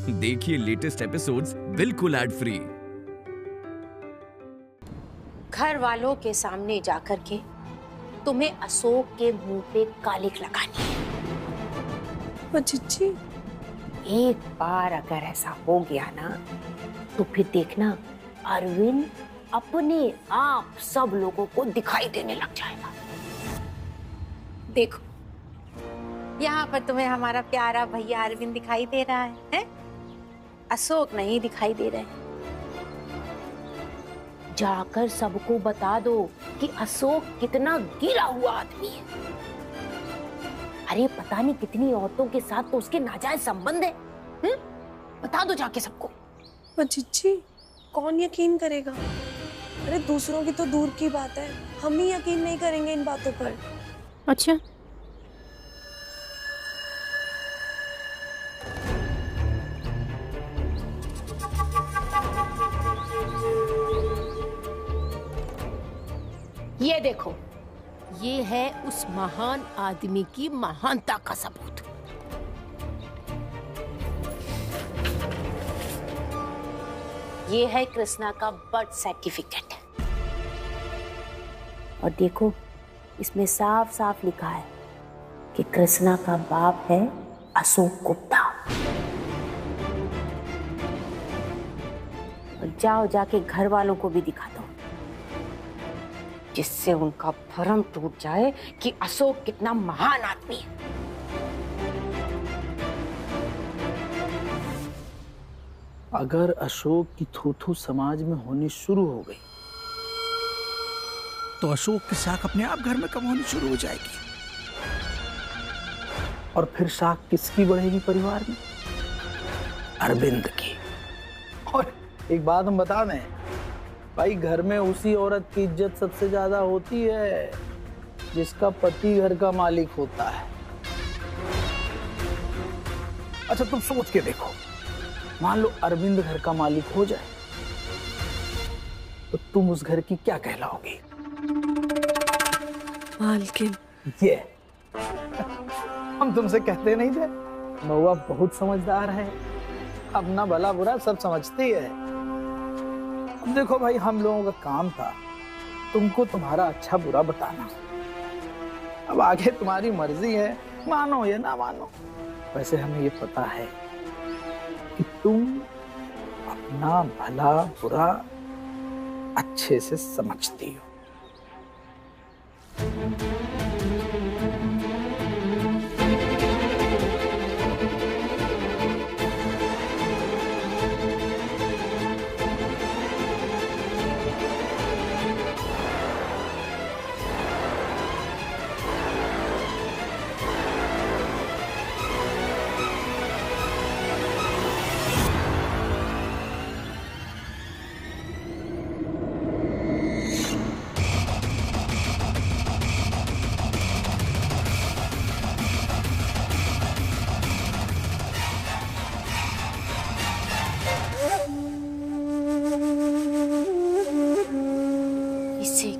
देखिए latest episodes बिल्कुल ad free. घर वालों के सामने जाकर के तुम्हें अशोक के मुंह पे कालिक लगानी है। चिच्ची, एक बार अगर ऐसा हो गया ना तो फिर देखना अरविंद अपने आप सब लोगों को दिखाई देने लग जाएगा। देखो यहाँ पर तुम्हें हमारा प्यारा भैया अरविंद दिखाई दे रहा है? अशोक नहीं दिखाई दे रहे। जाकर सबको बता दो कि अशोक कितना गिरा हुआ आदमी है। अरे पता नहीं कितनी औरतों के साथ तो उसके नाजायज संबंध है। बता दो जाके सबको। चिच्ची, कौन यकीन करेगा? अरे दूसरों की तो दूर की बात है, हम ही यकीन नहीं करेंगे इन बातों पर। अच्छा, ये देखो, ये है उस महान आदमी की महानता का सबूत। ये है कृष्णा का बर्थ सर्टिफिकेट और देखो इसमें साफ साफ लिखा है कि कृष्णा का बाप है अशोक गुप्ता। और जाओ जाके घर वालों को भी दिखा दो, जिससे उनका भ्रम टूट जाए कि अशोक कितना महान आदमी है। अगर अशोक की थू-थू समाज में होनी शुरू हो गई तो अशोक की साख अपने आप घर में कब होनी शुरू हो जाएगी। और फिर साख किसकी बढ़ेगी परिवार में? अरविंद की। और एक बात हम बता दें भाई, घर में उसी औरत की इज्जत सबसे ज्यादा होती है जिसका पति घर का मालिक होता है। अच्छा तुम सोच के देखो, मान लो अरविंद घर का मालिक हो जाए तो तुम उस घर की क्या कहलाओगी? मालकिन। ये हम तुमसे कहते नहीं थे महुआ बहुत समझदार है, अपना भला बुरा सब समझती है। अब देखो भाई, हम लोगों का काम था तुमको तुम्हारा अच्छा बुरा बताना। अब आगे तुम्हारी मर्जी है, मानो या ना मानो। वैसे हमें ये पता है कि तुम अपना भला बुरा अच्छे से समझती हो।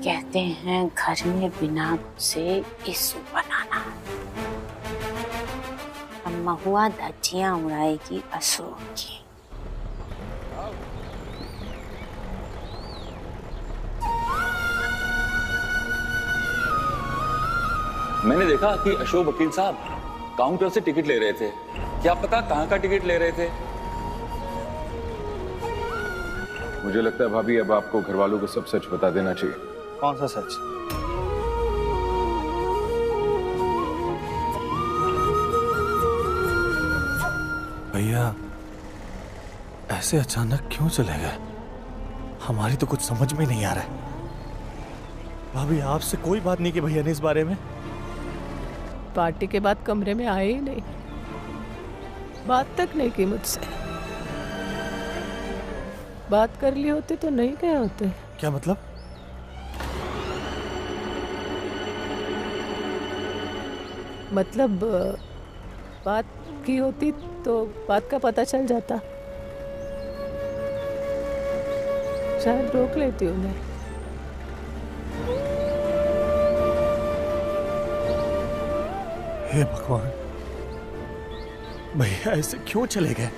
कहते हैं घर में बिना घुसे इशू बनाना। अब महुआ धज्जियां उड़ाएगी अशोक की। मैंने देखा कि अशोक वकील साहब काउंटर से टिकट ले रहे थे। क्या पता कहाँ का टिकट ले रहे थे? मुझे लगता है भाभी अब आपको घर वालों को सब सच बता देना चाहिए। कौन सा सच? भैया ऐसे अचानक क्यों चले गए? हमारी तो कुछ समझ में नहीं आ रहा है। भाभी आपसे कोई बात नहीं की भैया ने इस बारे में? पार्टी के बाद कमरे में आए ही नहीं, बात तक नहीं की मुझसे। बात कर ली होती तो नहीं गए होते। क्या मतलब? मतलब बात की होती तो बात का पता चल जाता। शायद रोक लेती उन्हें। हे भगवान, भैया ऐसे क्यों चले गए?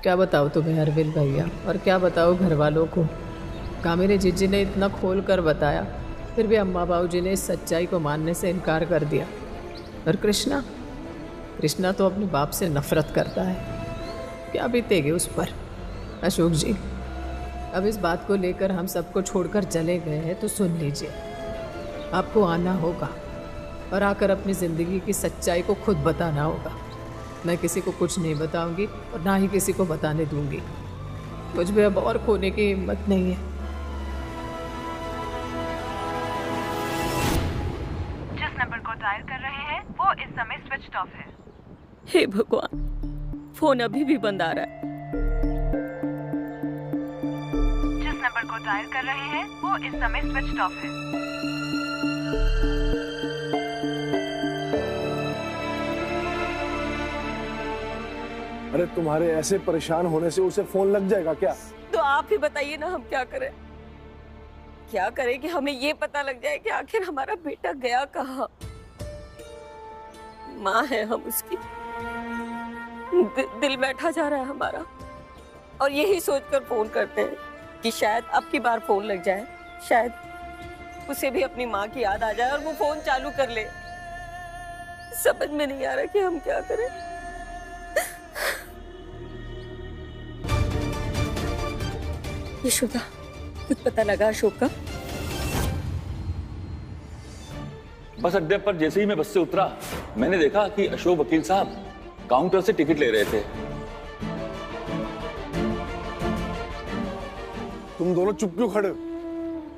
क्या बताओ तुम्हें अरविंद भैया, और क्या बताओ घर वालों को। कामिनी जीजी ने इतना खोल कर बताया, फिर भी अम्मा बाबूजी ने इस सच्चाई को मानने से इनकार कर दिया। और कृष्णा तो अपने बाप से नफरत करता है। क्या बीतेगी उस पर। अशोक जी, अब इस बात को लेकर हम सबको छोड़कर चले गए हैं, तो सुन लीजिए, आपको आना होगा और आकर अपनी ज़िंदगी की सच्चाई को खुद बताना होगा। मैं किसी को कुछ नहीं बताऊंगी और ना ही किसी को बताने दूंगी। मुझ में अब और खोने की हिम्मत नहीं है। जिस नंबर को डायल कर रहे हैं वो इस समय स्विच ऑफ है। हे भगवान, फोन अभी भी बंद आ रहा है। जिस नंबर को डायल कर रहे हैं वो इस समय स्विच ऑफ है। अरे तुम्हारे ऐसे परेशान होने से उसे फोन लग जाएगा क्या? तो आप ही बताइए ना, हम क्या करें? क्या करें कि हमें ये पता लग जाए कि आखिर हमारा बेटा गया कहाँ। माँ है हम उसकी, दिल बैठा जा रहा है हमारा, और यही सोचकर फोन करते हैं कि शायद अब की बार फोन लग जाए, शायद उसे भी अपनी माँ की याद आ जाए और वो फोन चालू कर ले। समझ में नहीं आ रहा कि हम क्या करें। यशोदा, कुछ पता लगा अशोक का? बस अड्डे पर जैसे ही मैं बस से उतरा, मैंने देखा कि अशोक वकील साहब काउंटर से टिकट ले रहे थे। तुम दोनों चुप क्यों खड़े हो?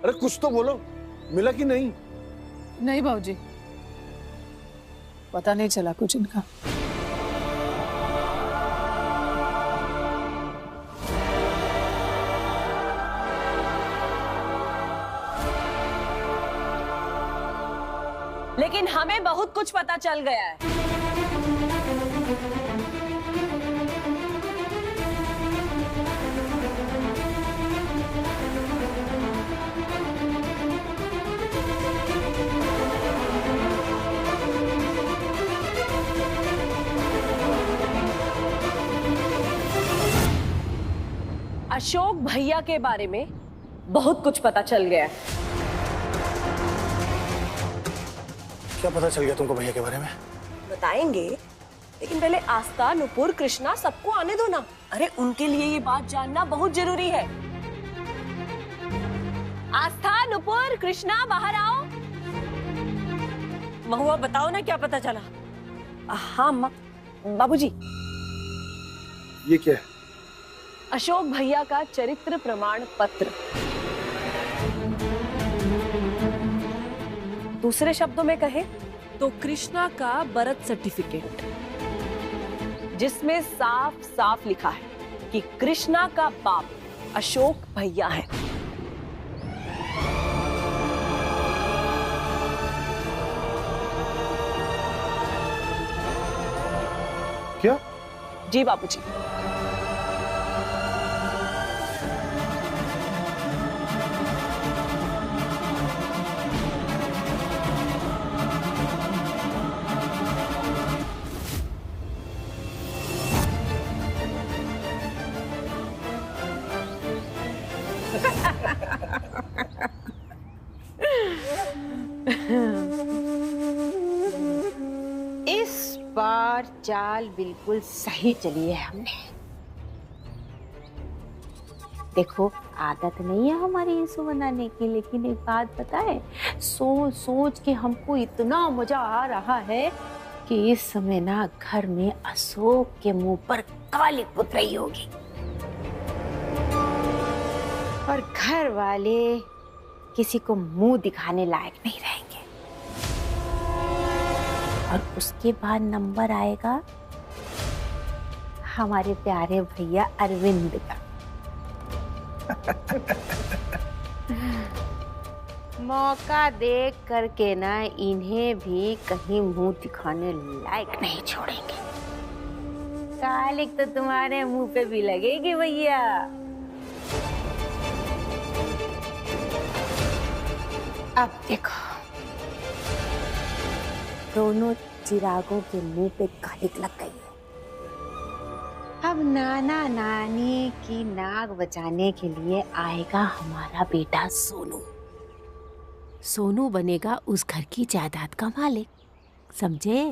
अरे कुछ तो बोलो, मिला कि नहीं? नहीं बाबूजी, पता नहीं चला कुछ इनका। लेकिन हमें बहुत कुछ पता चल गया है। अशोक भैया के बारे में बहुत कुछ पता चल गया है। क्या पता चल गया तुमको भैया के बारे में? बताएंगे, लेकिन पहले आस्था, नुपुर, कृष्णा सबको आने दो ना। अरे उनके लिए ये बात जानना बहुत जरूरी है। आस्था, नुपुर, कृष्णा, बाहर आओ। महुआ, बताओ ना क्या पता चला। हाँ बाबूजी, ये क्या है? अशोक भैया का चरित्र प्रमाण पत्र। दूसरे शब्दों में कहे तो कृष्णा का बर्थ सर्टिफिकेट, जिसमें साफ साफ लिखा है कि कृष्णा का बाप अशोक भैया है। क्या? जी बाबूजी। इस बार चाल बिल्कुल सही चली है हमने। देखो, आदत नहीं है हमारी इशू बनाने की, लेकिन एक बात पता है, सोच सोच के हमको इतना मजा आ रहा है कि इस समय ना घर में अशोक के मुंह पर काली पुत रही होगी और घर वाले किसी को मुंह दिखाने लायक नहीं रहेंगे। और उसके बाद नंबर आएगा हमारे प्यारे भैया अरविंद का। मौका देख करके ना इन्हें भी कहीं मुंह दिखाने लायक नहीं छोड़ेंगे। कालिक तो तुम्हारे मुंह पे भी लगेगी भैया। अब देखो, दोनों चिरागों के मुंह पे कालिक लग गई है। अब नाना नानी की नाक बचाने के लिए आएगा हमारा बेटा सोनू। सोनू बनेगा उस घर की जायदाद का मालिक, समझे?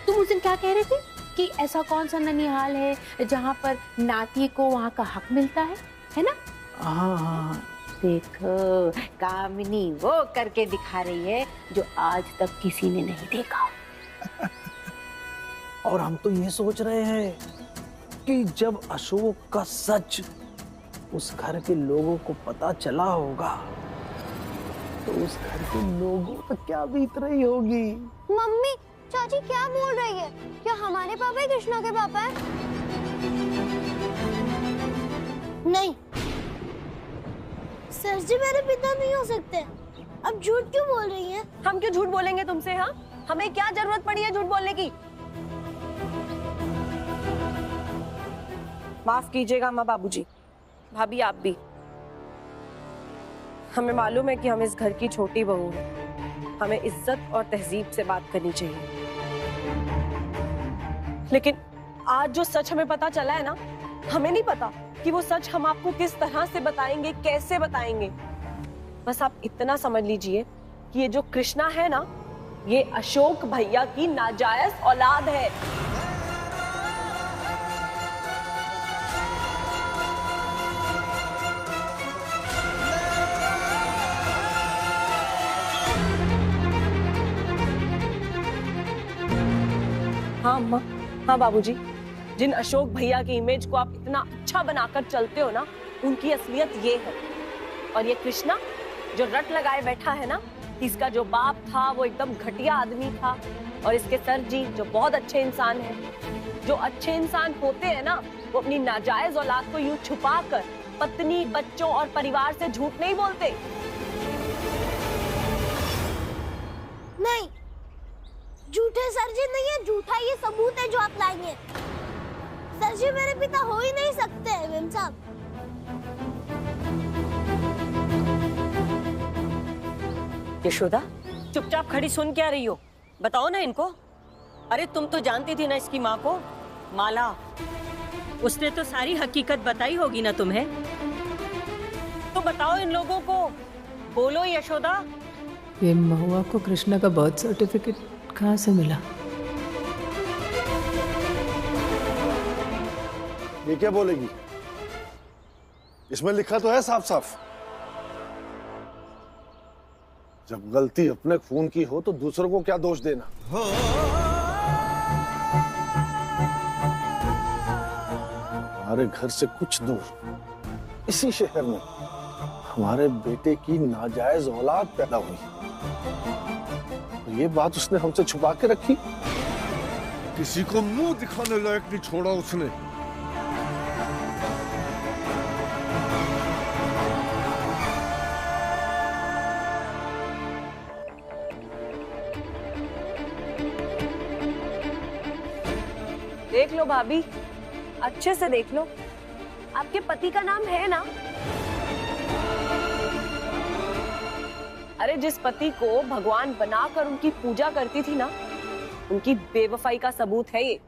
तुम उस दिन क्या कह रहे थे कि ऐसा कौन सा ननिहाल है जहाँ पर नाती को वहाँ का हक मिलता है ना? हाँ। देखो कामिनी वो करके दिखा रही है जो आज तक किसी ने नहीं देखा। और हम तो ये सोच रहे हैं कि जब अशोक का सच उस घर के लोगों को पता चला होगा तो उस घर के लोगों पर क्या बीत रही होगी। मम्मी चाची क्या बोल रही है? क्या हमारे पापा ही कृष्णा के पापा है? नहीं, सर जी मेरे पिता नहीं हो सकते। अब झूठ क्यों बोल रही हैं? हम क्यों झूठ बोलेंगे तुमसे? हाँ, हमें क्या जरूरत पड़ी है झूठ बोलने की? माफ कीजिएगा अम्मा, बाबूजी, भाभी, आप भी। हमें मालूम है कि हम इस घर की छोटी बहू हैं। हमें इज्जत और तहजीब से बात करनी चाहिए, लेकिन आज जो सच हमें पता चला है ना, हमें नहीं पता कि वो सच हम आपको किस तरह से बताएंगे, कैसे बताएंगे। बस आप इतना समझ लीजिए कि ये जो कृष्णा है ना, ये अशोक भैया की नाजायज औलाद है। हाँ अम्मा, हाँ बाबूजी, जिन अशोक भैया की इमेज को आप इतना अच्छा बनाकर चलते हो ना, उनकी असलियत ये है। और ये कृष्णा जो रट लगाए बैठा है ना, इसका जो बाप था वो एकदम घटिया आदमी था, और इसके सर जी जो बहुत अच्छे इंसान हैं। जो अच्छे इंसान होते हैं ना, वो अपनी नाजायज औलाद को यूं छुपा कर पत्नी, बच्चों और परिवार से झूठ नहीं बोलते। नहीं, झूठे सर जी नहीं है, झूठा ये सबूत है जो आप लाएंगे। सर जी मेरे पिता हो ही नहीं सकते मेम साहब। यशोदा, चुपचाप खड़ी सुन क्या रही हो? बताओ ना इनको। अरे तुम तो जानती थी ना इसकी माँ को, माला। उसने तो सारी हकीकत बताई होगी ना तुम्हें। तो बताओ इन लोगों को, बोलो यशोदा। ये महुआ को कृष्णा का बर्थ सर्टिफिकेट कहाँ से मिला? ये क्या बोलेगी? इसमें लिखा तो है साफ साफ, जब गलती अपने खून की हो तो दूसरों को क्या दोष देना। हमारे घर से कुछ दूर इसी शहर में हमारे बेटे की नाजायज औलाद पैदा हुई, ये बात उसने हमसे छुपा के रखी। किसी को मुंह दिखाने लायक नहीं छोड़ा उसने। देख लो भाभी, अच्छे से देख लो, आपके पति का नाम है ना? अरे जिस पति को भगवान बनाकर उनकी पूजा करती थी ना, उनकी बेवफाई का सबूत है ये।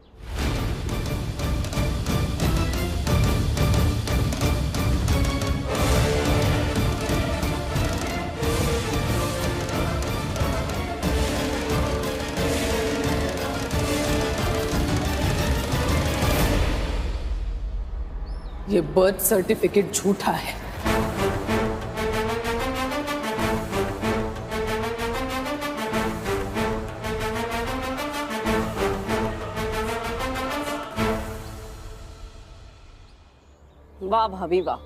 ये बर्थ सर्टिफिकेट झूठा है। वाह भाभी वाह,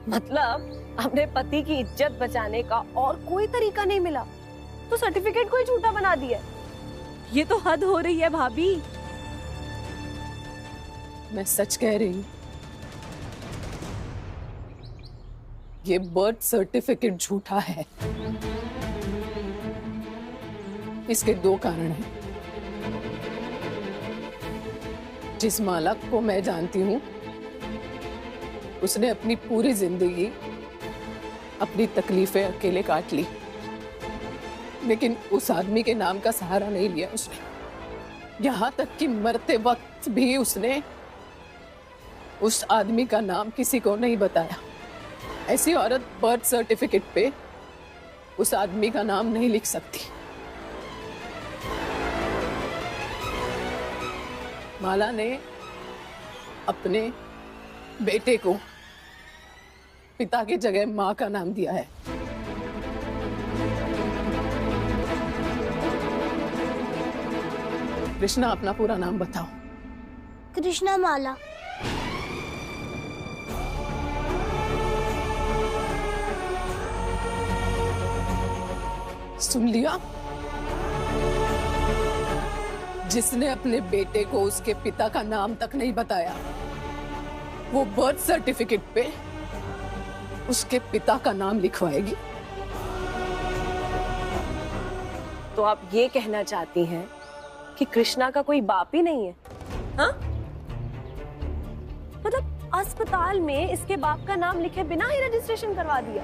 मतलब अपने पति की इज्जत बचाने का और कोई तरीका नहीं मिला तो सर्टिफिकेट को ही झूठा बना दिया। ये तो हद हो रही है भाभी। मैं सच कह रही हूँ, ये बर्थ सर्टिफिकेट झूठा है। इसके दो कारण हैं। जिस माला को मैं जानती हूँ, उसने अपनी पूरी जिंदगी अपनी तकलीफें अकेले काट ली, लेकिन उस आदमी के नाम का सहारा नहीं लिया उसने। यहाँ तक कि मरते वक्त भी उसने उस आदमी का नाम किसी को नहीं बताया। ऐसी औरत बर्थ सर्टिफिकेट पे उस आदमी का नाम नहीं लिख सकती। माला ने अपने बेटे को पिता की जगह मां का नाम दिया है। कृष्णा, अपना पूरा नाम बताओ। कृष्णा माला। सुन लिया? जिसने अपने बेटे को उसके पिता का नाम तक नहीं बताया, वो बर्थ सर्टिफिकेट पे उसके पिता का नाम लिखवाएगी। तो आप ये कहना चाहती हैं कि कृष्णा का कोई बाप ही नहीं है? हाँ? मतलब अस्पताल में इसके बाप का नाम लिखे बिना ही रजिस्ट्रेशन करवा दिया?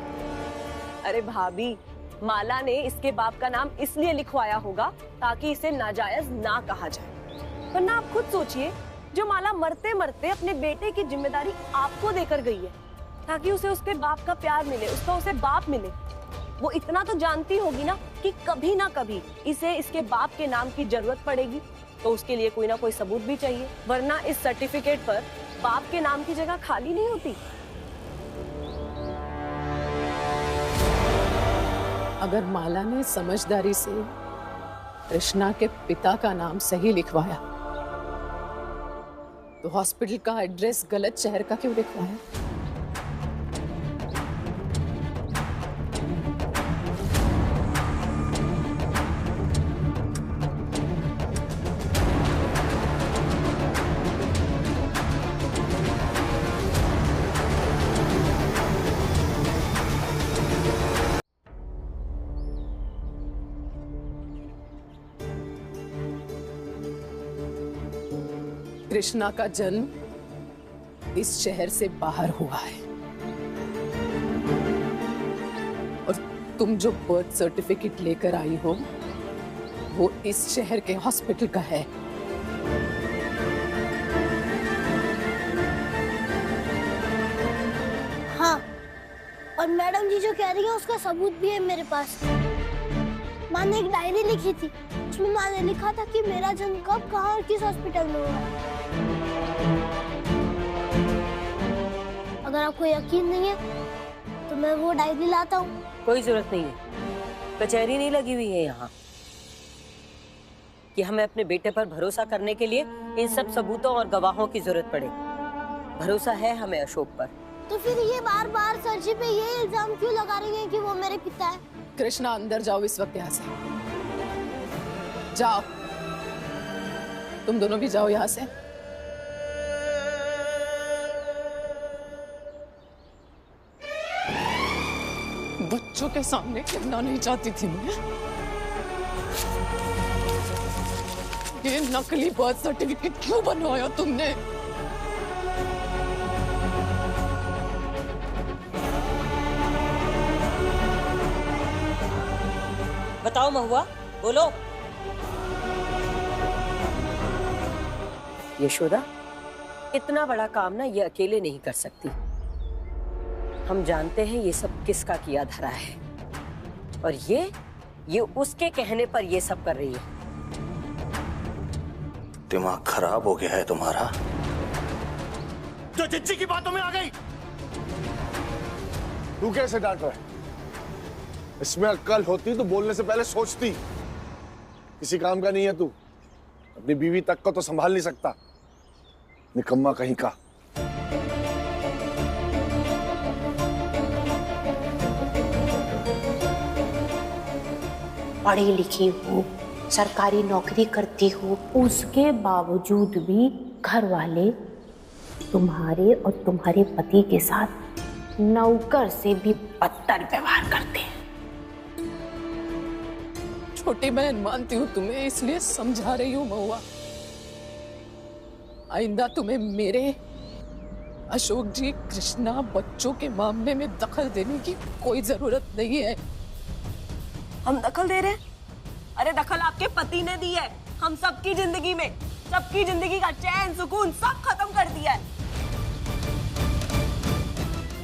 अरे भाभी, माला ने इसके बाप का नाम इसलिए लिखवाया होगा ताकि इसे नाजायज ना कहा जाए। वरना आप खुद सोचिए, जो माला मरते मरते अपने बेटे की जिम्मेदारी आपको देकर गई है ताकि उसे उसके बाप का प्यार मिले, उसका उसे बाप मिले, वो इतना तो जानती होगी ना कि कभी ना कभी इसे इसके बाप के नाम की जरूरत पड़ेगी, तो उसके लिए कोई ना कोई सबूत भी चाहिए, वरना इस सर्टिफिकेट पर बाप के नाम की जगह खाली नहीं होती। अगर माला ने समझदारी से कृष्णा के पिता का नाम सही लिखवाया, तो हॉस्पिटल का एड्रेस गलत शहर का क्यों लिखवाया? कृष्णा का जन्म इस शहर से बाहर हुआ है और तुम जो बर्थ सर्टिफिकेट लेकर आई हो वो इस शहर के हॉस्पिटल का है। हाँ, और मैडम जी जो कह रही है उसका सबूत भी है मेरे पास। माँ ने एक डायरी लिखी थी, उसमें माँ ने लिखा था कि मेरा जन्म कब, कहाँ और किस हॉस्पिटल में हुआ। अगर आपको यकीन नहीं है तो मैं वो डायरी लाता हूँ। कोई जरूरत नहीं है, कचहरी नहीं लगी हुई है यहाँ कि हमें अपने बेटे पर भरोसा करने के लिए इन सब सबूतों और गवाहों की जरूरत पड़े। भरोसा है हमें अशोक पर। तो फिर ये बार बार सर जी पे ये इल्जाम क्यों लगा रही हैं कि वो मेरे पिता है? कृष्णा, अंदर जाओ इस वक्त यहाँ से। जाओ, तुम दोनों भी जाओ यहाँ से। बच्चों के सामने कहना नहीं चाहती थी मैं। ये नकली बर्थ सर्टिफिकेट क्यों बनवाया तुमने? बताओ महुआ, बोलो। यशोदा, इतना बड़ा काम ना ये अकेले नहीं कर सकती। हम जानते हैं ये सब किसका किया धरा है, और ये उसके कहने पर ये सब कर रही है। दिमाग खराब हो गया है तुम्हारा? जो जिज्जी की बातों में आ गई। तू कैसे डांट रहा है? इसमें अक्ल होती तो बोलने से पहले सोचती। किसी काम का नहीं है तू, अपनी बीवी तक को तो संभाल नहीं सकता, निकम्मा कहीं का। पढ़ी लिखी हो, सरकारी नौकरी करती हो, उसके बावजूद भी घर वाले तुम्हारे और तुम्हारे पति के साथ नौकर से भी बदतर व्यवहार करते हैं। छोटी बहन मानती हूँ तुम्हें, इसलिए समझा रही हूँ महुआ। आइंदा तुम्हें मेरे, अशोक जी, कृष्णा बच्चों के मामले में दखल देने की कोई जरूरत नहीं है। हम दखल दे रहे हैं? अरे दखल आपके पति ने दी है, हम सबकी जिंदगी में, सबकी जिंदगी का चैन सुकून सब खत्म कर दिया है।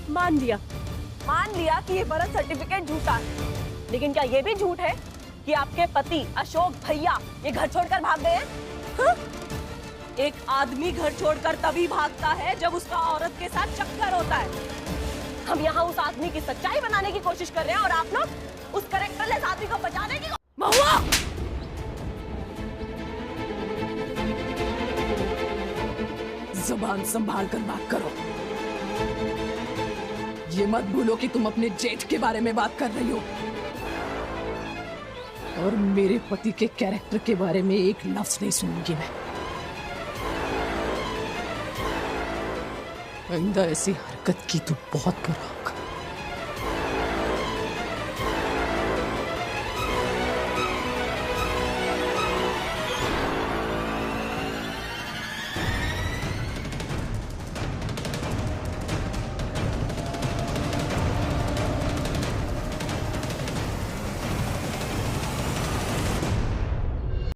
मान लिया कि ये बर्थ सर्टिफिकेट झूठा है, लेकिन क्या ये भी झूठ है कि आपके पति अशोक भैया ये घर छोड़कर भाग गए हैं? हाँ? एक आदमी घर छोड़कर तभी भागता है जब उसका औरत के साथ चक्कर होता है। हम यहाँ उस आदमी की सच्चाई बनाने की कोशिश कर रहे हैं और आप लोग उस कैरेक्टरलेस आदमी को बचाने की। महुआ! जुबान संभाल कर बात करो। ये मत भूलो कि तुम अपने जेठ के बारे में बात कर रही हो और मेरे पति के कैरेक्टर के बारे में एक लफ्ज नहीं सुनूंगी मैं। आइंदा ऐसी हरकत की तो बहुत बुरा।